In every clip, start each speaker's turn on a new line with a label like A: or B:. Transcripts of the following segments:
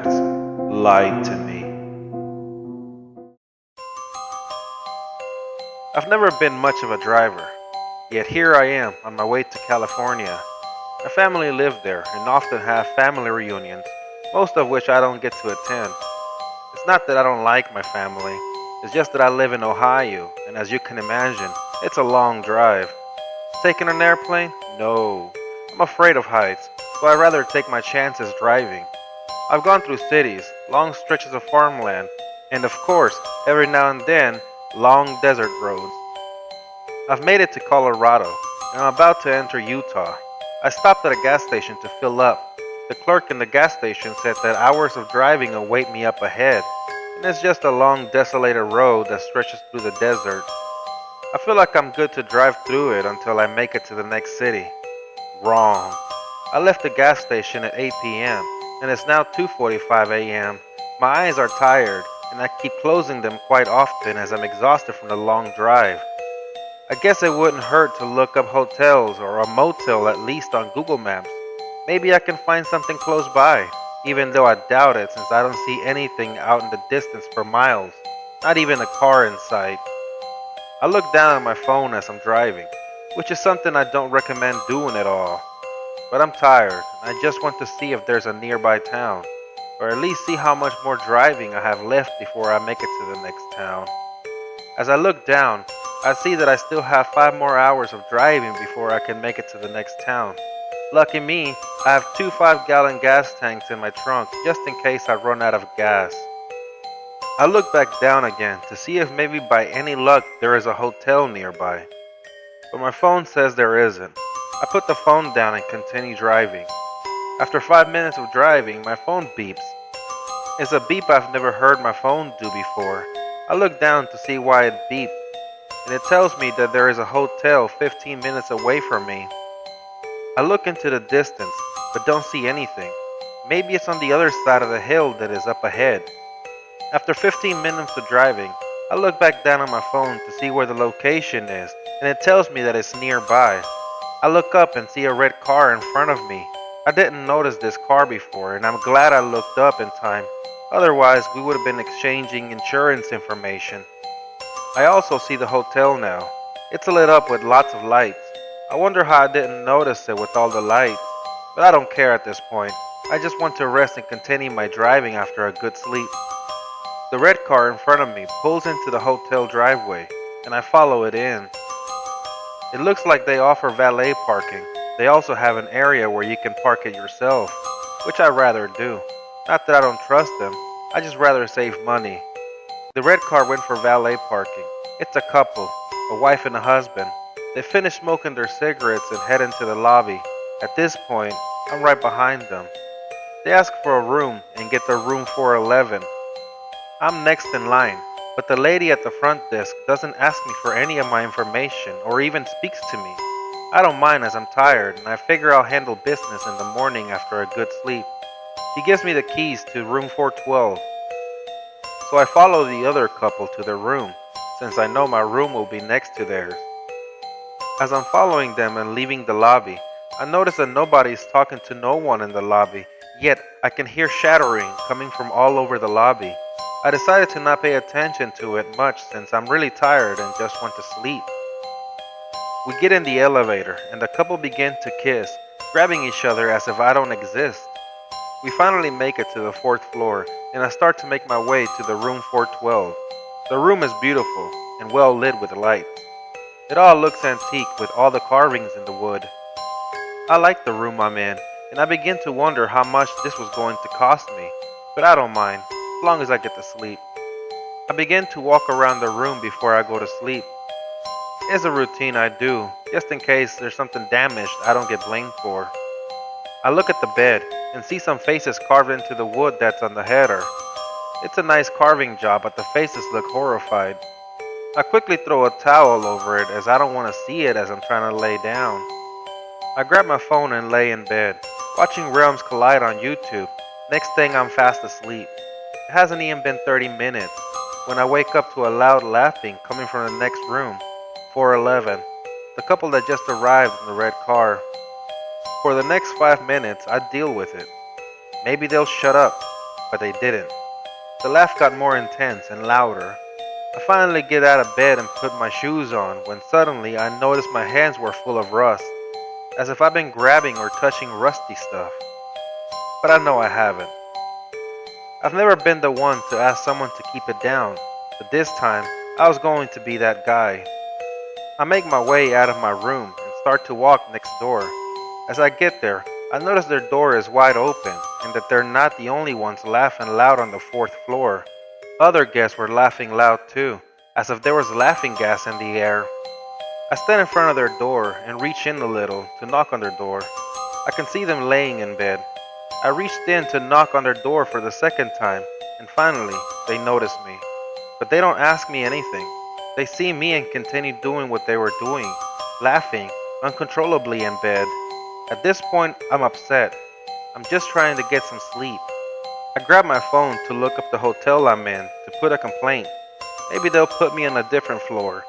A: maps lied to me. I've never been much of a driver, yet here I am on my way to California. My family live there and often have family reunions, most of which I don't get to attend. It's not that I don't like my family, it's just that I live in Ohio, and as you can imagine, it's a long drive. Taking an airplane? No. I'm afraid of heights, so I'd rather take my chances driving. I've gone through cities, long stretches of farmland, and of course, every now and then, long desert roads. I've made it to Colorado, and I'm about to enter Utah. I stopped at a gas station to fill up. The clerk in the gas station said that hours of driving await me up ahead, and it's just a long, desolated road that stretches through the desert. I feel like I'm good to drive through it until I make it to the next city. Wrong. I left the gas station at 8 p.m., and it's now 2:45 a.m. My eyes are tired, and I keep closing them quite often as I'm exhausted from the long drive. I guess it wouldn't hurt to look up hotels or a motel at least on Google Maps. Maybe I can find something close by, even though I doubt it since I don't see anything out in the distance for miles, not even a car in sight. I look down at my phone as I'm driving, which is something I don't recommend doing at all. But I'm tired, and I just want to see if there's a nearby town, or at least see how much more driving I have left before I make it to the next town. As I look down, I see that I still have 5 more hours of driving before I can make it to the next town. Lucky me, I have two 5-gallon gas tanks in my trunk just in case I run out of gas. I look back down again to see if maybe by any luck there is a hotel nearby, but my phone says there isn't. I put the phone down and continue driving. After 5 minutes of driving, my phone beeps. It's a beep I've never heard my phone do before. I look down to see why it beeped, and it tells me that there is a hotel 15 minutes away from me. I look into the distance, but don't see anything. Maybe it's on the other side of the hill that is up ahead. After 15 minutes of driving, I look back down on my phone to see where the location is, and it tells me that it's nearby. I look up and see a red car in front of me. I didn't notice this car before, and I'm glad I looked up in time. Otherwise, we would have been exchanging insurance information. I also see the hotel now. It's lit up with lots of lights. I wonder how I didn't notice it with all the lights. But I don't care at this point. I just want to rest and continue my driving after a good sleep. The red car in front of me pulls into the hotel driveway, and I follow it in. It looks like they offer valet parking. They also have an area where you can park it yourself, which I rather do. Not that I don't trust them, I just rather save money. The red car went for valet parking. It's a couple, a wife and a husband. They finish smoking their cigarettes and head into the lobby. At this point, I'm right behind them. They ask for a room and get their room 411. I'm next in line, but the lady at the front desk doesn't ask me for any of my information or even speaks to me. I don't mind as I'm tired and I figure I'll handle business in the morning after a good sleep. She gives me the keys to room 412, so I follow the other couple to their room, since I know my room will be next to theirs. As I'm following them and leaving the lobby, I notice that nobody is talking to no one in the lobby, yet I can hear chattering coming from all over the lobby. I decided to not pay attention to it much since I'm really tired and just want to sleep. We get in the elevator and the couple begin to kiss, grabbing each other as if I don't exist. We finally make it to the fourth floor and I start to make my way to the room 412. The room is beautiful and well lit with lights. It all looks antique with all the carvings in the wood. I like the room I'm in, and I begin to wonder how much this was going to cost me, but I don't mind, as long as I get to sleep. I begin to walk around the room before I go to sleep. It's a routine I do, just in case there's something damaged I don't get blamed for. I look at the bed and see some faces carved into the wood that's on the header. It's a nice carving job, but the faces look horrified. I quickly throw a towel over it as I don't want to see it as I'm trying to lay down. I grab my phone and lay in bed, watching Realms Collide on YouTube. Next thing I'm fast asleep. It hasn't even been 30 minutes when I wake up to a loud laughing coming from the next room, 411, the couple that just arrived in the red car. For the next 5 minutes, I deal with it. Maybe they'll shut up. but they didn't. The laugh got more intense and louder. I finally get out of bed and put my shoes on when suddenly I noticed my hands were full of rust, as if I've been grabbing or touching rusty stuff. But I know I haven't. I've never been the one to ask someone to keep it down, but this time I was going to be that guy. I make my way out of my room and start to walk next door. As I get there, I notice their door is wide open and that they're not the only ones laughing loud on the fourth floor. Other guests were laughing loud too, as if there was laughing gas in the air. I stand in front of their door and reach in a little to knock on their door. I can see them laying in bed. I reached in to knock on their door for the second time, and finally, they notice me. But they don't ask me anything. They see me and continue doing what they were doing, laughing uncontrollably in bed. At this point, I'm upset. I'm just trying to get some sleep. I grab my phone to look up the hotel I'm in to put a complaint. Maybe they'll put me on a different floor.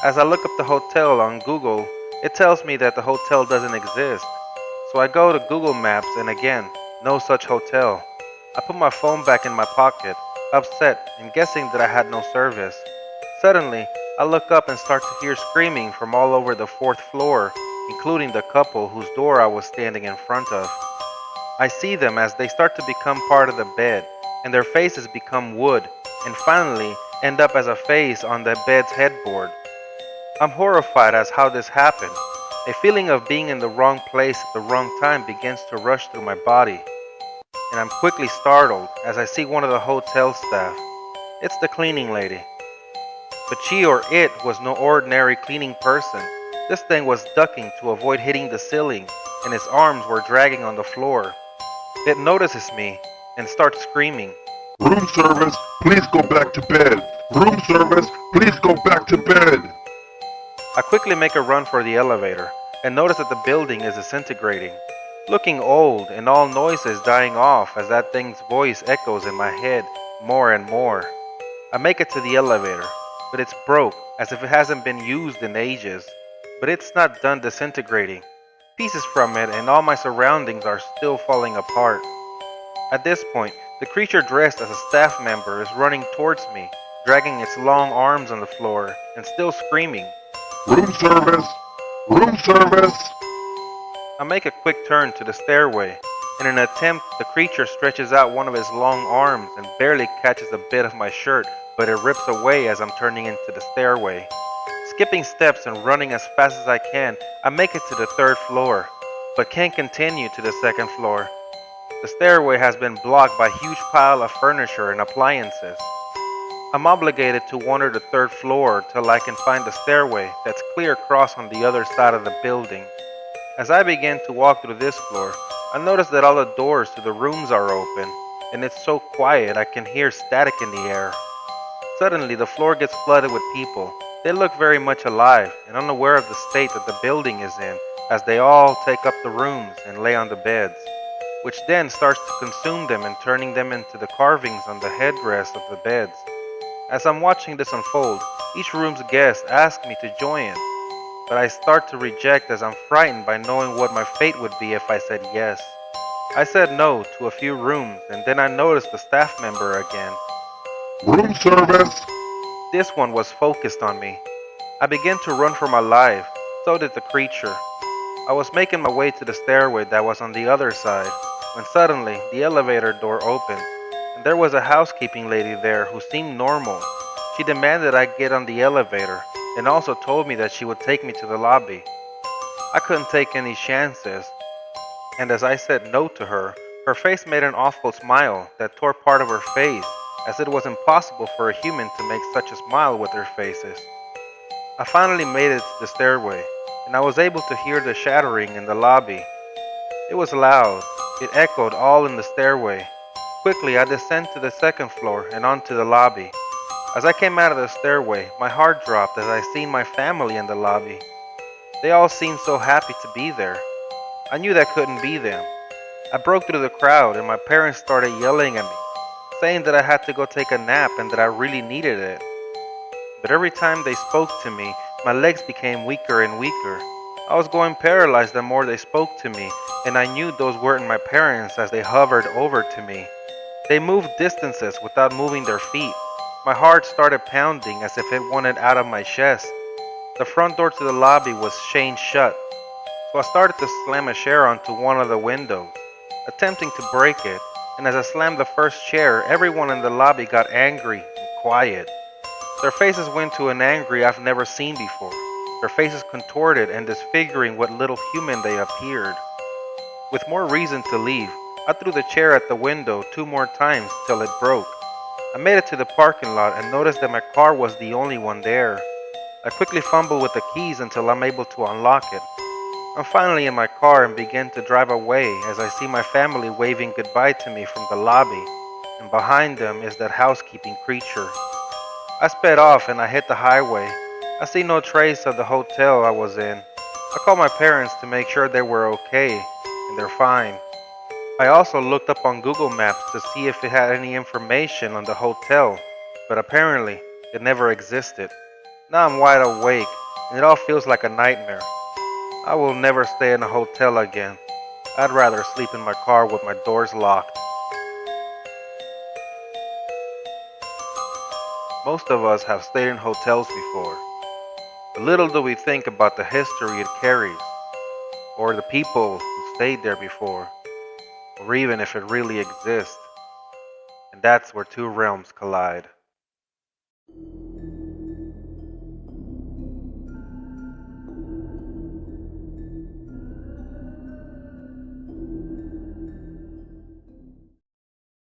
A: As I look up the hotel on Google, it tells me that the hotel doesn't exist. So I go to Google Maps and again, no such hotel. I put my phone back in my pocket, upset and guessing that I had no service. Suddenly, I look up and start to hear screaming from all over the fourth floor, including the couple whose door I was standing in front of. I see them as they start to become part of the bed, and their faces become wood, and finally end up as a face on the bed's headboard. I'm horrified as how this happened. A feeling of being in the wrong place at the wrong time begins to rush through my body, and I'm quickly startled as I see one of the hotel staff. It's the cleaning lady. But she or it was no ordinary cleaning person. This thing was ducking to avoid hitting the ceiling, and its arms were dragging on the floor. It notices me and starts screaming.
B: Room service, please go back to bed. Room service, please go back to bed.
A: I quickly make a run for the elevator and notice that the building is disintegrating, looking old and all noises dying off as that thing's voice echoes in my head more and more. I make it to the elevator, but it's broke as if it hasn't been used in ages. But it's not done disintegrating. Pieces from it and all my surroundings are still falling apart. At this point, the creature dressed as a staff member is running towards me, dragging its long arms on the floor and still screaming.
B: Room service, room service.
A: I make a quick turn to the stairway. In an attempt, the creature stretches out one of his long arms and barely catches a bit of my shirt, but it rips away as I'm turning into the stairway. Skipping steps and running as fast as I can, I make it to the third floor, but can't continue to the second floor. The stairway has been blocked by a huge pile of furniture and appliances. I'm obligated to wander the third floor till I can find the stairway that's clear across on the other side of the building. As I begin to walk through this floor, I notice that all the doors to the rooms are open, and it's so quiet I can hear static in the air. Suddenly, the floor gets flooded with people. They look very much alive and unaware of the state that the building is in, as they all take up the rooms and lay on the beds, which then starts to consume them and turning them into the carvings on the headrest of the beds. As I'm watching this unfold, each room's guest asks me to join, but I start to reject as I'm frightened by knowing what my fate would be if I said yes. I said no to a few rooms, and then I noticed the staff member again.
B: Room service.
A: This one was focused on me. I began to run for my life, so did the creature. I was making my way to the stairway that was on the other side, when suddenly the elevator door opened, and there was a housekeeping lady there who seemed normal. She demanded I get on the elevator, and also told me that she would take me to the lobby. I couldn't take any chances, and as I said no to her, her face made an awful smile that tore part of her face, as it was impossible for a human to make such a smile with their faces. I finally made it to the stairway, and I was able to hear the shattering in the lobby. It was loud. It echoed all in the stairway. Quickly, I descend to the second floor and onto the lobby. As I came out of the stairway, my heart dropped as I seen my family in the lobby. They all seemed so happy to be there. I knew that couldn't be them. I broke through the crowd and my parents started yelling at me, saying that I had to go take a nap and that I really needed it. But every time they spoke to me, my legs became weaker and weaker. I was going paralyzed the more they spoke to me, and I knew those weren't my parents as they hovered over to me. They moved distances without moving their feet. My heart started pounding as if it wanted out of my chest. The front door to the lobby was chained shut, so I started to slam a chair onto one of the windows, attempting to break it, and as I slammed the first chair, everyone in the lobby got angry and quiet. Their faces went to an angry I've never seen before, their faces contorted and disfiguring what little human they appeared. With more reason to leave, I threw the chair at the window 2 more times till it broke. I made it to the parking lot and noticed that my car was the only one there. I quickly fumble with the keys until I'm able to unlock it. I'm finally in my car and begin to drive away as I see my family waving goodbye to me from the lobby, and behind them is that housekeeping creature. I sped off and I hit the highway. I see no trace of the hotel I was in. I called my parents to make sure they were okay, and they're fine. I also looked up on Google Maps to see if it had any information on the hotel, but apparently it never existed. Now I'm wide awake, and it all feels like a nightmare. I will never stay in a hotel again. I'd rather sleep in my car with my doors locked. Most of us have stayed in hotels before, but little do we think about the history it carries, or the people who stayed there before, or even if it really exists. And that's where two realms collide.